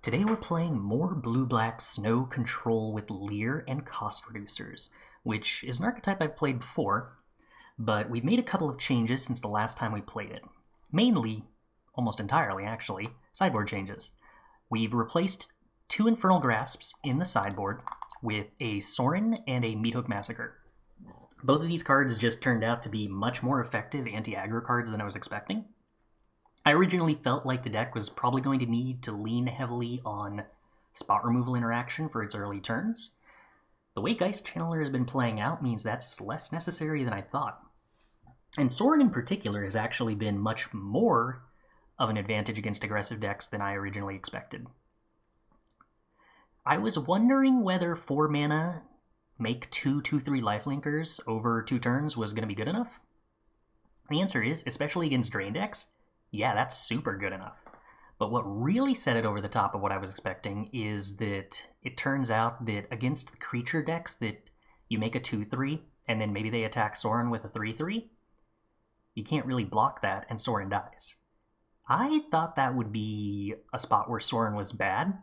Today we're playing more blue-black snow control with Lier and cost reducers, which is an archetype I've played before, but we've made a couple of changes since the last time we played it. Mainly, almost entirely actually, sideboard changes. We've replaced 2 Infernal Grasps in the sideboard with a Sorin and a Meathook Massacre. Both of these cards just turned out to be much more effective anti-aggro cards than I was expecting. I originally felt like the deck was probably going to need to lean heavily on spot removal interaction for its early turns. The way Geistchanneler has been playing out means that's less necessary than I thought. And Sorin in particular has actually been much more of an advantage against aggressive decks than I originally expected. I was wondering whether 4 mana make 2/2/3 lifelinkers over 2 turns was going to be good enough. The answer is, especially against drain decks, yeah, that's super good enough. But what really set it over the top of what I was expecting is that it turns out that against the creature decks that you make a 2/3 and then maybe they attack Sorin with a 3/3, you can't really block that and Sorin dies. I thought that would be a spot where Sorin was bad,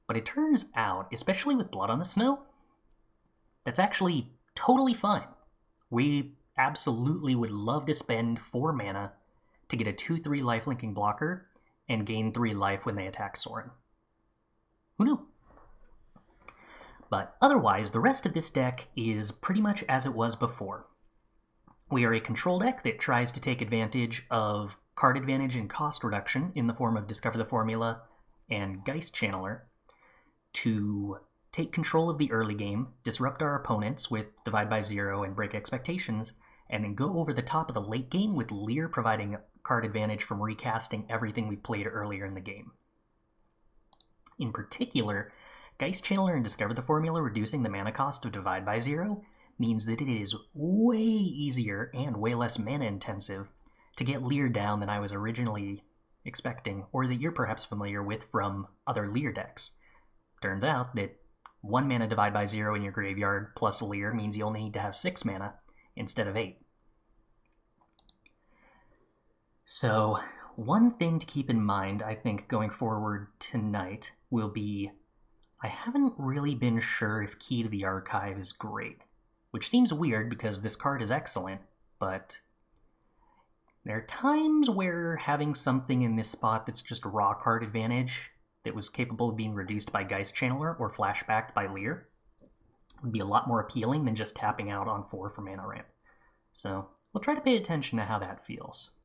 but it turns out, especially with Blood on the Snow, that's actually totally fine. We absolutely would love to spend 4 mana to get a 2/3 lifelinking blocker and gain 3 life when they attack Sorin. Who knew? But otherwise, the rest of this deck is pretty much as it was before. We are a control deck that tries to take advantage of card advantage and cost reduction in the form of Discover the Formula and Geistchanneler to take control of the early game, disrupt our opponents with Divide by Zero and Break Expectations, and then go over the top of the late game with Lier providing card advantage from recasting everything we played earlier in the game. In particular, Geistchanneler and Discover the Formula reducing the mana cost of Divide by Zero means that it is way easier and way less mana intensive to get Lier down than I was originally expecting, or that you're perhaps familiar with from other Lier decks. Turns out that 1 mana Divide by Zero in your graveyard plus Lier means you only need to have 6 mana instead of 8. So, one thing to keep in mind, I think, going forward tonight will be I haven't really been sure if Key to the Archive is great, which seems weird because this card is excellent, but there are times where having something in this spot that's just raw card advantage that was capable of being reduced by Geistchanneler or flashbacked by Lier would be a lot more appealing than just tapping out on 4 for mana ramp. So, we'll try to pay attention to how that feels.